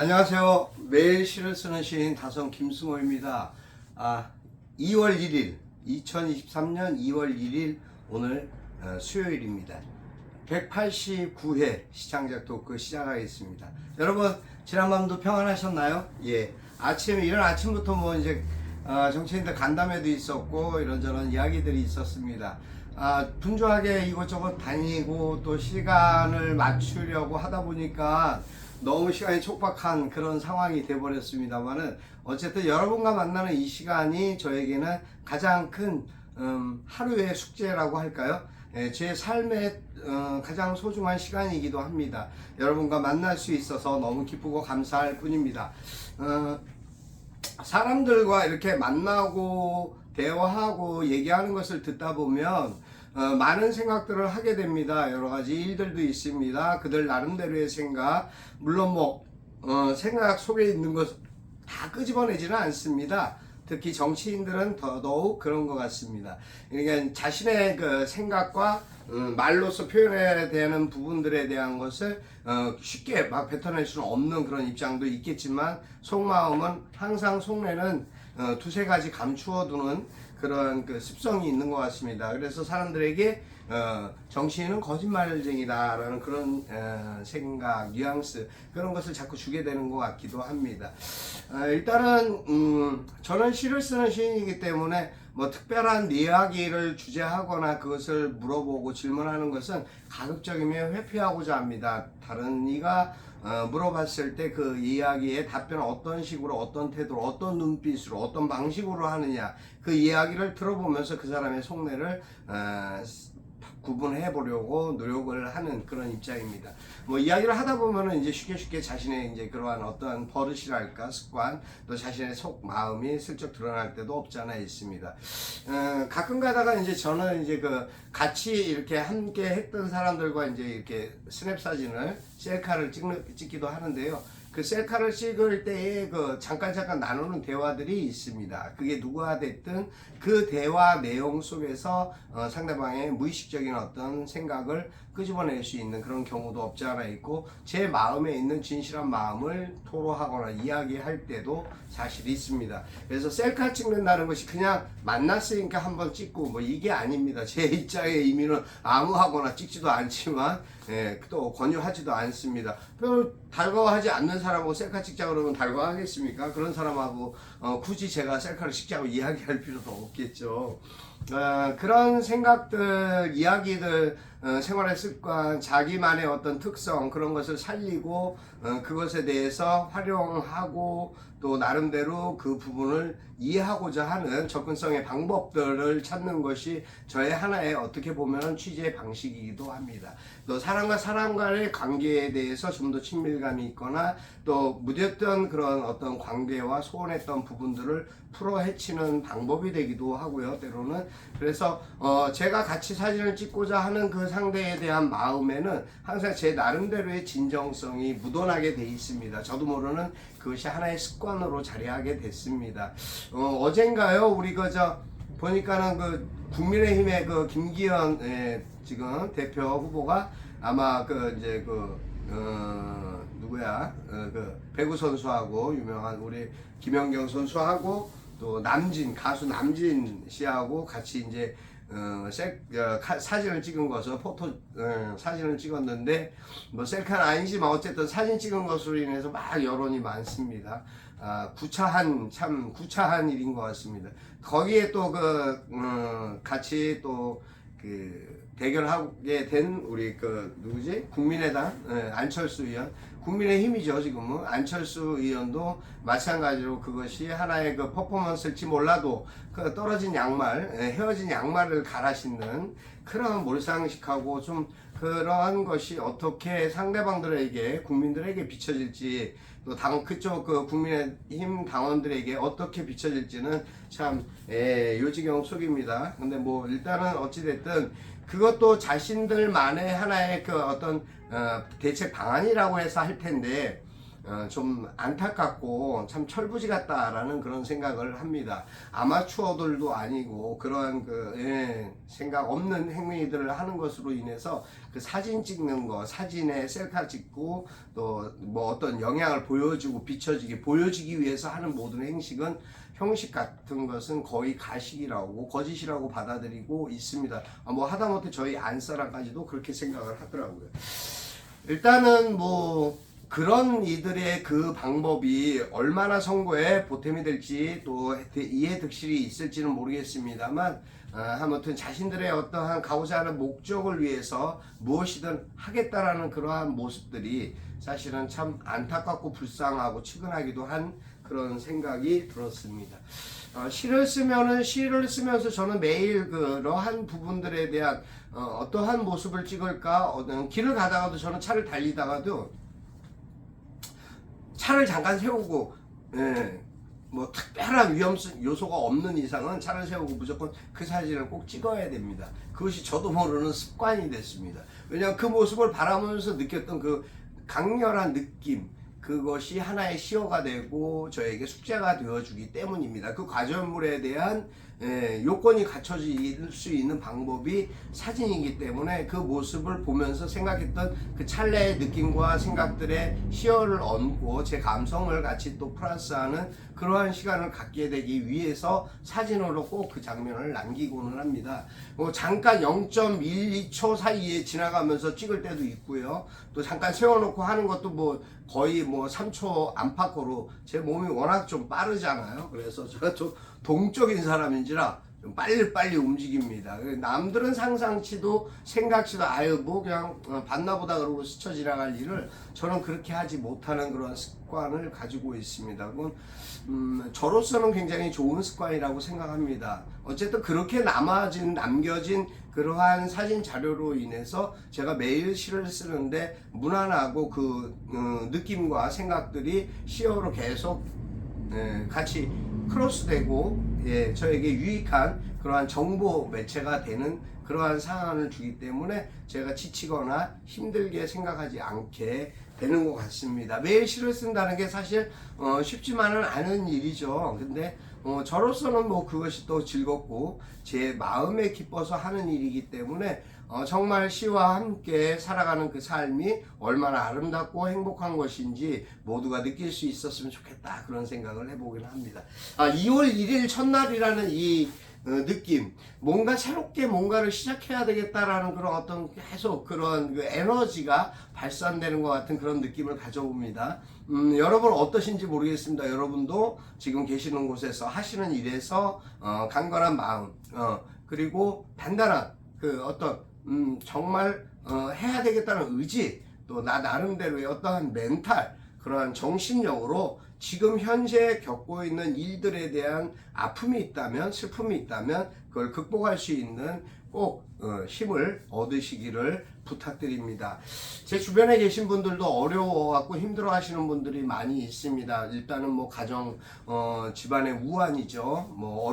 안녕하세요. 매일 시를 쓰는 시인 다성 김승호입니다. 2월 1일, 2023년 2월 1일 오늘 수요일입니다. 189회 시창작 토크 시작하겠습니다. 여러분 지난밤도 평안하셨나요? 예. 이런 아침부터 뭐 이제 정치인들 간담회도 있었고 이런저런 이야기들이 있었습니다. 분주하게 이것저것 다니고 또 시간을 맞추려고 하다 보니까 너무 시간이 촉박한 그런 상황이 돼버렸습니다만은 어쨌든 여러분과 만나는 이 시간이 저에게는 가장 큰 하루의 숙제라고 할까요? 제 삶의 가장 소중한 시간이기도 합니다. 여러분과 만날 수 있어서 너무 기쁘고 감사할 뿐입니다. 사람들과 이렇게 만나고 대화하고 얘기하는 것을 듣다 보면 많은 생각들을 하게 됩니다. 여러 가지 일들도 있습니다. 그들 나름대로의 생각, 물론 생각 속에 있는 것 다 끄집어내지는 않습니다. 특히 정치인들은 더더욱 그런 것 같습니다. 그러니까 자신의 그 생각과 말로서 표현해야 되는 부분들에 대한 것을 쉽게 막 뱉어낼 수는 없는 그런 입장도 있겠지만 속마음은 항상 속내는 두세 가지 감추어두는 그런 그 습성이 있는 것 같습니다. 그래서 사람들에게 정치인은 거짓말쟁이다라는 그런 생각, 뉘앙스 그런 것을 자꾸 주게 되는 것 같기도 합니다. 일단은 저는 시를 쓰는 시인이기 때문에 뭐 특별한 이야기를 주제하거나 그것을 물어보고 질문하는 것은 가급적이면 회피하고자 합니다. 다른 이가 물어봤을 때 그 이야기의 답변을 어떤 식으로, 어떤 태도로, 어떤 눈빛으로, 어떤 방식으로 하느냐 그 이야기를 들어보면서 그 사람의 속내를 구분해 보려고 노력을 하는 그런 입장입니다. 뭐 이야기를 하다 보면은 이제 쉽게 자신의 이제 그러한 어떠한 버릇이랄까 습관 또 자신의 속 마음이 슬쩍 드러날 때도 없지 않아 있습니다. 가끔 가다가 이제 저는 이제 그 같이 이렇게 함께 했던 사람들과 이제 이렇게 스냅 사진을 셀카를 찍기도 하는데요. 그 셀카를 찍을 때에 그 잠깐 나누는 대화들이 있습니다. 그게 누구와 됐든 그 대화 내용 속에서 상대방의 무의식적인 어떤 생각을 끄집어낼 수 있는 그런 경우도 없지 않아 있고 제 마음에 있는 진실한 마음을 토로하거나 이야기할 때도 사실 있습니다. 그래서 셀카 찍는다는 것이 그냥 만났으니까 한번 찍고 뭐 이게 아닙니다. 제 입장의 의미는 아무하거나 찍지도 않지만 또 권유하지도 않습니다. 별 달가워하지 않는 사람하고 셀카 찍자 그러면 달가워하겠습니까? 그런 사람하고 굳이 제가 셀카를 찍자고 이야기할 필요도 없겠죠. 그런 생각들, 이야기들, 생활의 습관, 자기만의 어떤 특성 그런 것을 살리고 그것에 대해서 활용하고 또 나름대로 그 부분을 이해하고자 하는 접근성의 방법들을 찾는 것이 저의 하나의 어떻게 보면 취재 방식이기도 합니다. 또 사람과 사람 간의 관계에 대해서 좀 더 친밀감이 있거나 또 무뎌던 그런 어떤 관계와 소원했던 부분들을 풀어 헤치는 방법이 되기도 하고요. 때로는 그래서 제가 같이 사진을 찍고자 하는 그 상대에 대한 마음에는 항상 제 나름대로의 진정성이 묻어나게 돼 있습니다. 저도 모르는 그것이 하나의 습관으로 자리하게 됐습니다. 어젠가요 우리 보니까는 그 국민의힘의 그 김기현 지금 대표 후보가 아마 누구야 그 배구 선수하고 유명한 우리 김연경 선수하고 또 가수 남진 씨하고 같이 이제 사진을 찍은 것을 사진을 찍었는데 뭐 셀카는 아니지만 어쨌든 사진 찍은 것으로 인해서 막 여론이 많습니다. 참 구차한 일인 것 같습니다. 거기에 또 같이 또 대결하게 된 우리 누구지? 국민의당 안철수 의원, 국민의힘이죠 지금은. 안철수 의원도 마찬가지로 그것이 하나의 그 퍼포먼스일지 몰라도 그 떨어진 양말, 헤어진 양말을 갈아 신는 그런 몰상식하고 좀 그러한 것이 어떻게 상대방들에게 국민들에게 비춰질지 또 그쪽 국민의힘 당원들에게 어떻게 비춰질지는 참 요지경 속입니다. 근데 뭐 일단은 어찌됐든 그것도 자신들만의 하나의 그 어떤 대책 방안이라고 해서 할 텐데 좀 안타깝고 참 철부지 같다라는 그런 생각을 합니다. 아마추어들도 아니고 그러한 생각 없는 행위들을 하는 것으로 인해서 그 사진 찍는 거, 사진에 셀카 찍고 또 뭐 어떤 영향을 보여주고 보여지기 위해서 하는 모든 행식은 형식 같은 것은 거의 가식이라고 거짓이라고 받아들이고 있습니다. 뭐 하다못해 저희 안사람까지도 그렇게 생각을 하더라고요. 일단은 뭐 그런 이들의 그 방법이 얼마나 선거에 보탬이 될지 또 이해 득실이 있을지는 모르겠습니다만 아무튼 자신들의 어떠한 가고자 하는 목적을 위해서 무엇이든 하겠다라는 그러한 모습들이 사실은 참 안타깝고 불쌍하고 측은하기도 한 그런 생각이 들었습니다. 시를 쓰면서 저는 매일 그러한 부분들에 대한 어떠한 모습을 찍을까, 길을 가다가도 저는 차를 달리다가도 차를 잠깐 세우고, 뭐 특별한 위험 요소가 없는 이상은 차를 세우고 무조건 그 사진을 꼭 찍어야 됩니다. 그것이 저도 모르는 습관이 됐습니다. 왜냐하면 그 모습을 바라보면서 느꼈던 그 강렬한 느낌, 그것이 하나의 시어가 되고 저에게 숙제가 되어주기 때문입니다. 그 과제물에 대한 요건이 갖춰질 수 있는 방법이 사진이기 때문에 그 모습을 보면서 생각했던 그 찰나의 느낌과 생각들의 시어를 얹고 제 감성을 같이 또 플러스하는 그러한 시간을 갖게 되기 위해서 사진으로 꼭 그 장면을 남기고는 합니다. 잠깐 0.12초 사이에 지나가면서 찍을 때도 있고요. 또 잠깐 세워놓고 하는 것도 뭐 거의 뭐 3초 안팎으로 제 몸이 워낙 좀 빠르잖아요. 그래서 제가 좀 동적인 사람인지라 좀 빨리 움직입니다. 남들은 상상치도 생각치도 아유 뭐 그냥 봤나보다 그러고 스쳐 지나갈 일을 저는 그렇게 하지 못하는 그런 습관을 가지고 있습니다. 그건 저로서는 굉장히 좋은 습관이라고 생각합니다. 어쨌든 그렇게 남겨진 그러한 사진 자료로 인해서 제가 매일 시를 쓰는데 무난하고 그 느낌과 생각들이 시어로 계속 같이 크로스되고 저에게 유익한 그러한 정보 매체가 되는 그러한 상황을 주기 때문에 제가 지치거나 힘들게 생각하지 않게 되는 것 같습니다. 매일 시를 쓴다는 게 사실 쉽지만은 않은 일이죠. 근데 저로서는 뭐 그것이 또 즐겁고 제 마음에 기뻐서 하는 일이기 때문에 정말 시와 함께 살아가는 그 삶이 얼마나 아름답고 행복한 것인지 모두가 느낄 수 있었으면 좋겠다 그런 생각을 해보긴 합니다. 2월 1일 첫날이라는 이 느낌, 뭔가 새롭게 뭔가를 시작해야 되겠다라는 그런 어떤 계속 그런 그 에너지가 발산되는 것 같은 그런 느낌을 가져옵니다. 여러분 어떠신지 모르겠습니다. 여러분도 지금 계시는 곳에서 하시는 일에서 강건한 마음, 그리고 단단한 그 어떤 정말 해야 되겠다는 의지, 또 나 나름대로의 어떠한 멘탈, 그러한 정신력으로 지금 현재 겪고 있는 일들에 대한 아픔이 있다면, 슬픔이 있다면 그걸 극복할 수 있는 꼭 힘을 얻으시기를 부탁드립니다. 제 주변에 계신 분들도 어려워갖고 힘들어 하시는 분들이 많이 있습니다. 일단은 뭐 가정 집안의 우환이죠. 뭐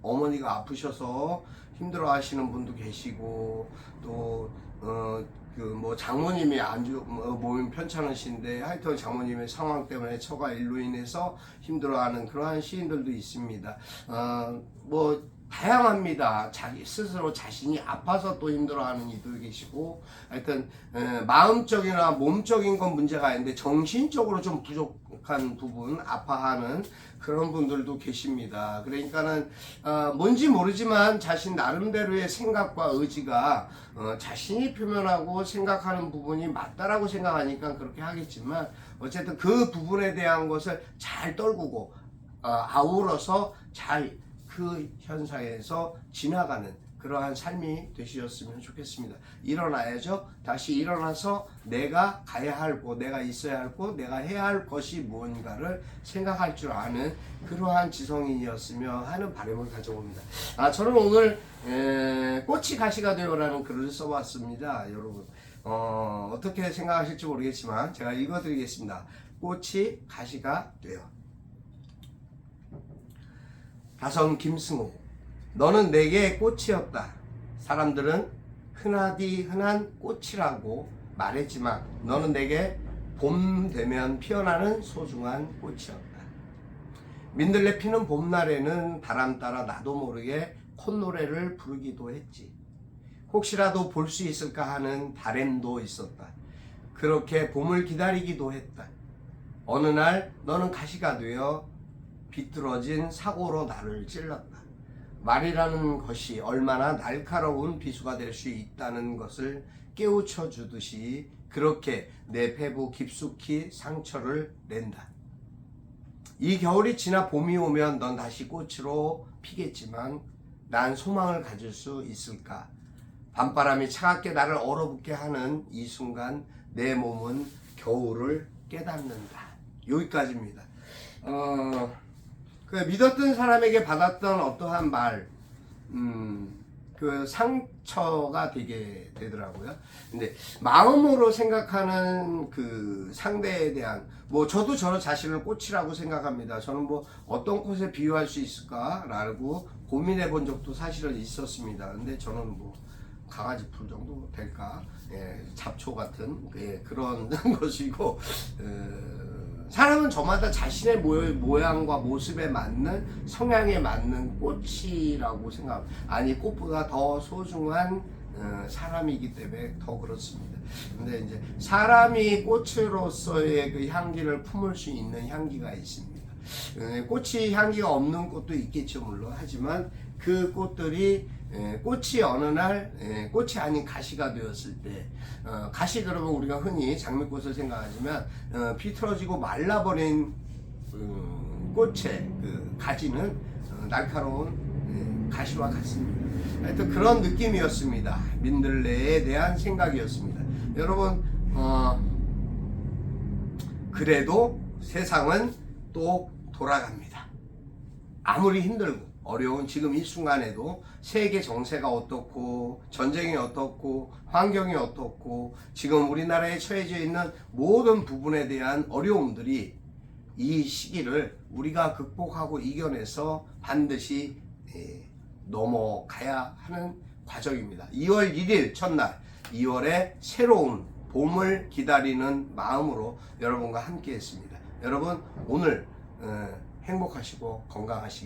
어머니가 아프셔서 힘들어 하시는 분도 계시고, 또 뭐 장모님이 몸이 편찮으신데 하여튼 장모님의 상황 때문에 처가 일로 인해서 힘들어하는 그러한 시인들도 있습니다. 뭐 다양합니다. 자기 스스로 자신이 아파서 또 힘들어하는 이도 계시고, 하여튼 마음적이나 몸적인 건 문제가 아닌데 정신적으로 좀 부족한 부분, 아파하는 그런 분들도 계십니다. 그러니까는 뭔지 모르지만 자신 나름대로의 생각과 의지가 자신이 표현하고 생각하는 부분이 맞다라고 생각하니까 그렇게 하겠지만, 어쨌든 그 부분에 대한 것을 잘 떨구고 아우러서 잘 그 현상에서 지나가는 그러한 삶이 되셨으면 좋겠습니다. 일어나야죠. 다시 일어나서 내가 가야 할 곳, 내가 있어야 할 곳, 내가 해야 할 것이 무언가를 생각할 줄 아는 그러한 지성인이었으면 하는 바람을 가져옵니다. 저는 오늘 꽃이 가시가 되어라는 글을 써봤습니다. 여러분 어떻게 생각하실지 모르겠지만 제가 읽어드리겠습니다. 꽃이 가시가 되어. 다성 김승호. 너는 내게 꽃이었다. 사람들은 흔하디 흔한 꽃이라고 말했지만 너는 내게 봄 되면 피어나는 소중한 꽃이었다. 민들레 피는 봄날에는 바람 따라 나도 모르게 콧노래를 부르기도 했지. 혹시라도 볼 수 있을까 하는 바램도 있었다. 그렇게 봄을 기다리기도 했다. 어느 날 너는 가시가 되어 비뚤어진 사고로 나를 찔렀다. 말이라는 것이 얼마나 날카로운 비수가 될 수 있다는 것을 깨우쳐 주듯이 그렇게 내 배부 깊숙이 상처를 낸다. 이 겨울이 지나 봄이 오면 넌 다시 꽃으로 피겠지만 난 소망을 가질 수 있을까? 밤바람이 차갑게 나를 얼어붙게 하는 이 순간 내 몸은 겨울을 깨닫는다. 여기까지입니다. 그 믿었던 사람에게 받았던 어떠한 말, 그 상처가 되게 되더라고요. 근데 마음으로 생각하는 그 상대에 대한, 뭐 저도 저 자신을 꽃이라고 생각합니다. 저는 뭐 어떤 꽃에 비유할 수 있을까라고 고민해 본 적도 사실은 있었습니다. 근데 저는 뭐 강아지 풀 정도 될까? 예, 잡초 같은 그런 것이고, 사람은 저마다 자신의 모양과 모습에 맞는 성향에 맞는 꽃이라고 생각합니다. 아니 꽃보다 더 소중한 사람이기 때문에 더 그렇습니다. 근데 이제 사람이 꽃으로서의 그 향기를 품을 수 있는 향기가 있습니다. 꽃이 향기가 없는 꽃도 있겠죠 물론. 하지만 그 꽃들이 꽃이 어느 날 꽃이 아닌 가시가 되었을 때, 가시 그러면 우리가 흔히 장미꽃을 생각하지만 비틀어지고 말라버린 꽃의 그 가지는 날카로운 가시와 같습니다. 하여튼 그런 느낌이었습니다. 민들레에 대한 생각이었습니다. 여러분, 그래도 세상은 또 돌아갑니다. 아무리 힘들고 어려운 지금 이 순간에도 세계 정세가 어떻고 전쟁이 어떻고 환경이 어떻고 지금 우리나라에 처해져 있는 모든 부분에 대한 어려움들이 이 시기를 우리가 극복하고 이겨내서 반드시 넘어가야 하는 과정입니다. 2월 1일 첫날 2월의 새로운 봄을 기다리는 마음으로 여러분과 함께 했습니다. 여러분 오늘 행복하시고 건강하시기